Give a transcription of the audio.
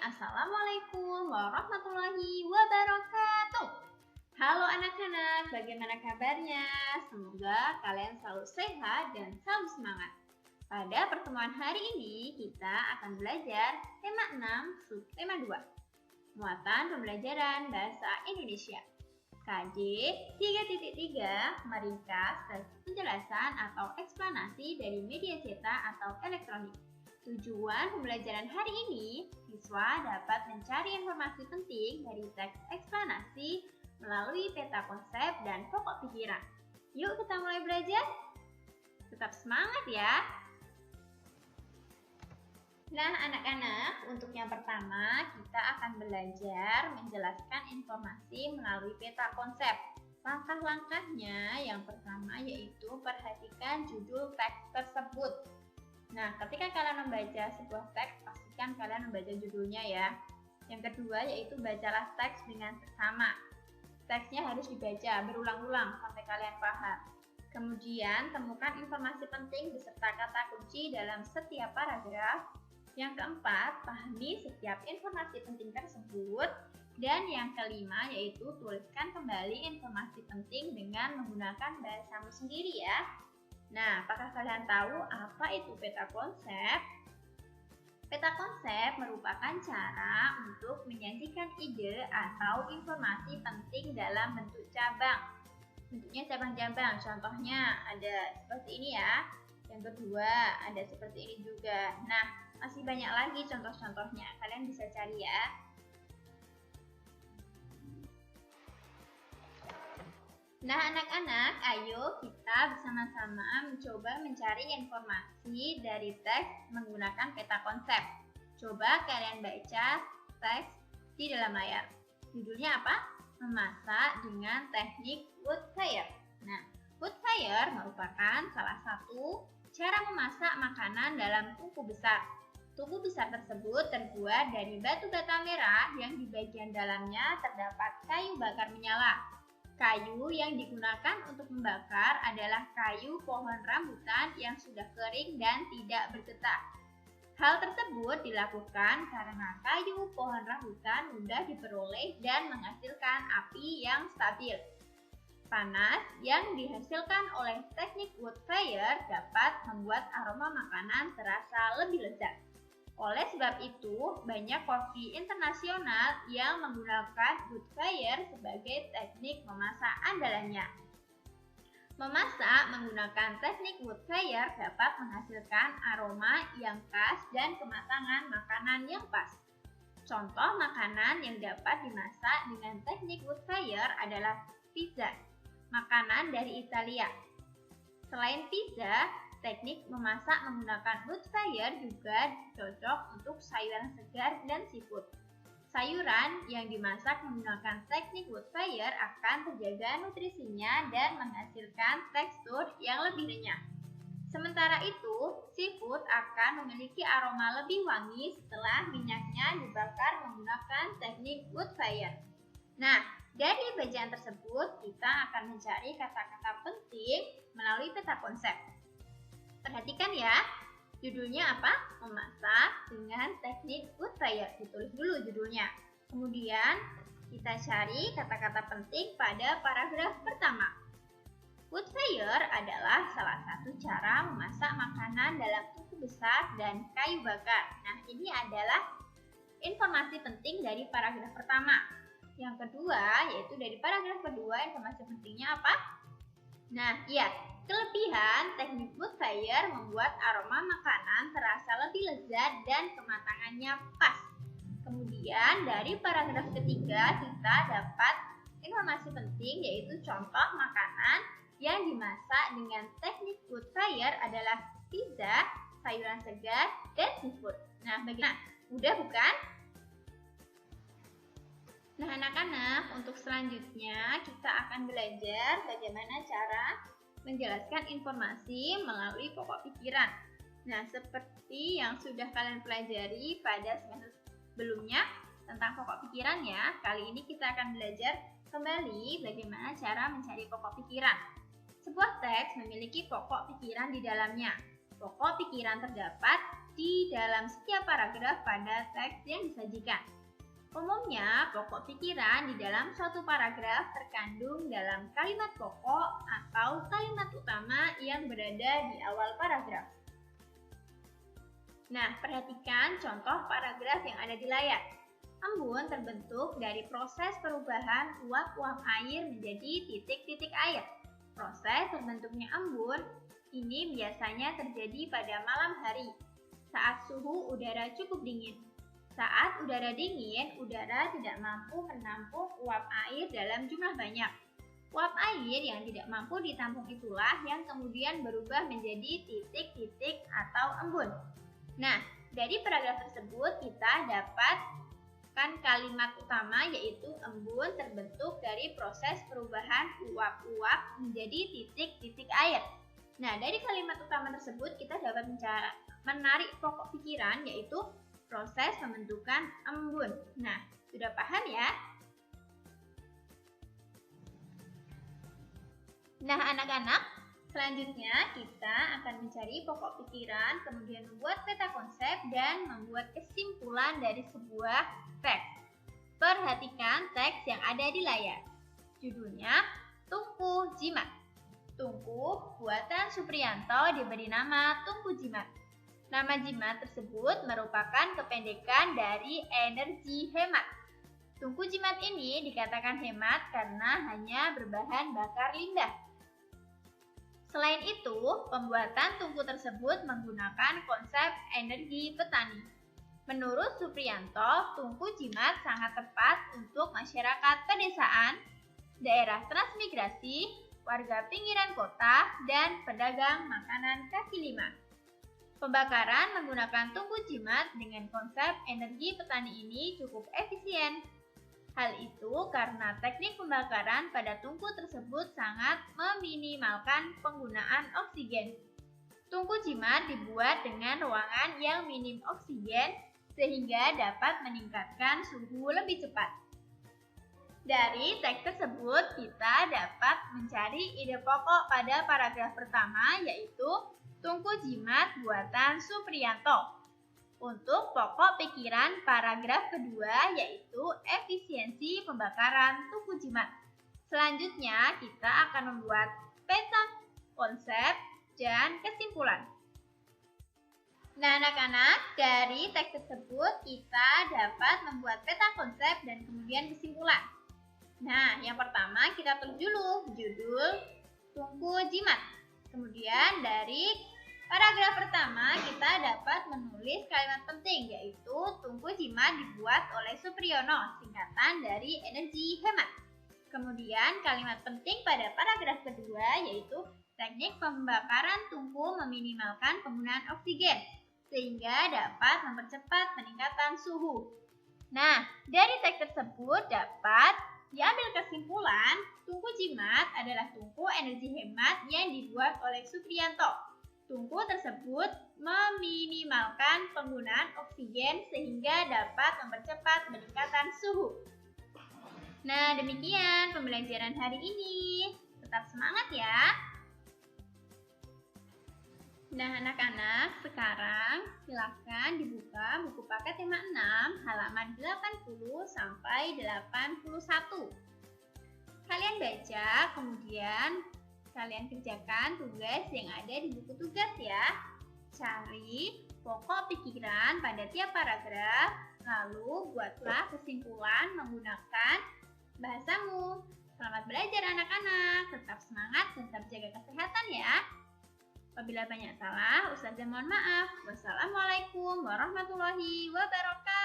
Assalamualaikum warahmatullahi wabarakatuh. Halo anak-anak, bagaimana kabarnya? Semoga kalian selalu sehat dan selalu semangat. Pada pertemuan hari ini, kita akan belajar tema 6, subtema 2. Muatan pembelajaran Bahasa Indonesia. KJ 3.3 meringkas penjelasan atau eksplanasi dari media cetak atau elektronik. Tujuan pembelajaran hari ini, siswa dapat mencari informasi penting dari teks eksplanasi melalui peta konsep dan pokok pikiran. Yuk kita mulai belajar. Tetap semangat ya. Nah anak-anak, untuk yang pertama kita akan belajar menjelaskan informasi melalui peta konsep. Langkah-langkahnya yang pertama yaitu perhatikan judul teks tersebut. Nah, ketika kalian membaca sebuah teks, pastikan kalian membaca judulnya ya. Yang kedua yaitu bacalah teks dengan seksama. Teksnya harus dibaca berulang-ulang sampai kalian paham. Kemudian, temukan informasi penting beserta kata kunci dalam setiap paragraf. Yang keempat, pahami setiap informasi penting tersebut. Dan yang kelima yaitu tuliskan kembali informasi penting dengan menggunakan bahasamu sendiri ya. Nah, apakah kalian tahu apa itu peta konsep? Peta konsep merupakan cara untuk menyajikan ide atau informasi penting dalam bentuk cabang. Bentuknya cabang-cabang, contohnya ada seperti ini ya. Yang kedua, ada seperti ini juga. Nah, masih banyak lagi contoh-contohnya, kalian bisa cari ya. Nah anak-anak, ayo kita bersama-sama mencoba mencari informasi dari teks menggunakan peta konsep. Coba kalian baca teks di dalam layar. Judulnya apa? Memasak dengan teknik wood fire. Nah, wood fire merupakan salah satu cara memasak makanan dalam tungku besar. Tungku besar tersebut terbuat dari batu bata merah yang di bagian dalamnya terdapat kayu bakar menyala. Kayu yang digunakan untuk membakar adalah kayu pohon rambutan yang sudah kering dan tidak bergetah. Hal tersebut dilakukan karena kayu pohon rambutan mudah diperoleh dan menghasilkan api yang stabil. Panas yang dihasilkan oleh teknik wood fire dapat membuat aroma makanan terasa lebih lezat. Oleh sebab itu, banyak koki internasional yang menggunakan wood fire sebagai teknik memasak andalannya. Memasak menggunakan teknik wood fire dapat menghasilkan aroma yang khas dan kematangan makanan yang pas. Contoh makanan yang dapat dimasak dengan teknik wood fire adalah pizza, makanan dari Italia. Selain pizza, teknik memasak menggunakan wood fire juga cocok untuk sayuran segar dan seafood. Sayuran yang dimasak menggunakan teknik wood fire akan terjaga nutrisinya dan menghasilkan tekstur yang lebih renyah. Sementara itu, seafood akan memiliki aroma lebih wangi setelah minyaknya dibakar menggunakan teknik wood fire. Nah, dari bacaan tersebut kita akan mencari kata-kata penting melalui peta konsep. Perhatikan ya, judulnya apa? Memasak dengan teknik wood fire. Ditulis dulu judulnya. Kemudian kita cari kata-kata penting pada paragraf pertama. Wood fire adalah salah satu cara memasak makanan dalam tungku besar dan kayu bakar. Nah, ini adalah informasi penting dari paragraf pertama. Yang kedua, yaitu dari paragraf kedua, informasi pentingnya apa? Nah, iya. Kelebihan teknik wood fire membuat aroma makanan terasa lebih lezat dan kematangannya pas. Kemudian dari paragraf ketiga kita dapat informasi penting yaitu contoh makanan yang dimasak dengan teknik wood fire adalah pizza, sayuran segar, dan seafood. Nah, bagaimana? Mudah bukan? Nah anak-anak, untuk selanjutnya kita akan belajar bagaimana cara menjelaskan informasi melalui pokok pikiran. Nah, seperti yang sudah kalian pelajari pada semester sebelumnya tentang pokok pikiran ya, kali ini kita akan belajar kembali bagaimana cara mencari pokok pikiran. Sebuah teks memiliki pokok pikiran di dalamnya. Pokok pikiran terdapat di dalam setiap paragraf pada teks yang disajikan. Umumnya, pokok pikiran di dalam suatu paragraf terkandung dalam kalimat pokok atau kalimat utama yang berada di awal paragraf. Nah, perhatikan contoh paragraf yang ada di layar. Embun terbentuk dari proses perubahan uap-uap air menjadi titik-titik air. Proses terbentuknya embun ini biasanya terjadi pada malam hari, saat suhu udara cukup dingin. Saat udara dingin, udara tidak mampu menampung uap air dalam jumlah banyak. Uap air yang tidak mampu ditampung itulah yang kemudian berubah menjadi titik-titik atau embun. Nah, dari paragraf tersebut kita dapatkan kalimat utama yaitu embun terbentuk dari proses perubahan uap-uap menjadi titik-titik air. Nah, dari kalimat utama tersebut kita dapat menarik pokok pikiran yaitu proses pembentukan embun. Nah, sudah paham ya? Nah, anak-anak, selanjutnya kita akan mencari pokok pikiran, kemudian membuat peta konsep dan membuat kesimpulan dari sebuah teks. Perhatikan teks yang ada di layar. Judulnya Tungku Jimat. Tungku buatan Supriyanto diberi nama Tungku Jimat. Nama jimat tersebut merupakan kependekan dari energi hemat. Tungku jimat ini dikatakan hemat karena hanya berbahan bakar limbah. Selain itu, pembuatan tungku tersebut menggunakan konsep energi petani. Menurut Supriyanto, tungku jimat sangat tepat untuk masyarakat pedesaan, daerah transmigrasi, warga pinggiran kota, dan pedagang makanan kaki lima. Pembakaran menggunakan tungku jimat dengan konsep energi petani ini cukup efisien. Hal itu karena teknik pembakaran pada tungku tersebut sangat meminimalkan penggunaan oksigen. Tungku jimat dibuat dengan ruangan yang minim oksigen sehingga dapat meningkatkan suhu lebih cepat. Dari teks tersebut kita dapat mencari ide pokok pada paragraf pertama yaitu Tungku jimat buatan Supriyanto. Untuk pokok pikiran paragraf kedua yaitu efisiensi pembakaran tungku jimat. Selanjutnya kita akan membuat peta konsep dan kesimpulan. Nah anak-anak, dari teks tersebut kita dapat membuat peta konsep dan kemudian kesimpulan. Nah yang pertama kita tulis dulu judul Tungku Jimat. Kemudian dari paragraf pertama kita dapat menulis kalimat penting yaitu tungku jimat dibuat oleh Supriyono, singkatan dari energi hemat. Kemudian kalimat penting pada paragraf kedua yaitu teknik pembakaran tungku meminimalkan penggunaan oksigen sehingga dapat mempercepat peningkatan suhu. Nah, dari teks tersebut dapat diambil kesimpulan, tungku jimat adalah tungku energi hemat yang dibuat oleh Supriyanto. Tungku tersebut meminimalkan penggunaan oksigen sehingga dapat mempercepat peningkatan suhu. Nah, demikian pembelajaran hari ini. Tetap semangat ya! Nah, anak-anak, sekarang silakan dibuka buku paket tema 6 halaman 80 sampai 81. Kalian baca, kemudian kalian kerjakan tugas yang ada di buku tugas ya. Cari pokok pikiran pada tiap paragraf, lalu buatlah kesimpulan menggunakan bahasamu. Selamat belajar anak-anak, tetap semangat dan tetap jaga kesehatan ya. Apabila banyak salah, Ustazah mohon maaf. Wassalamualaikum warahmatullahi wabarakatuh.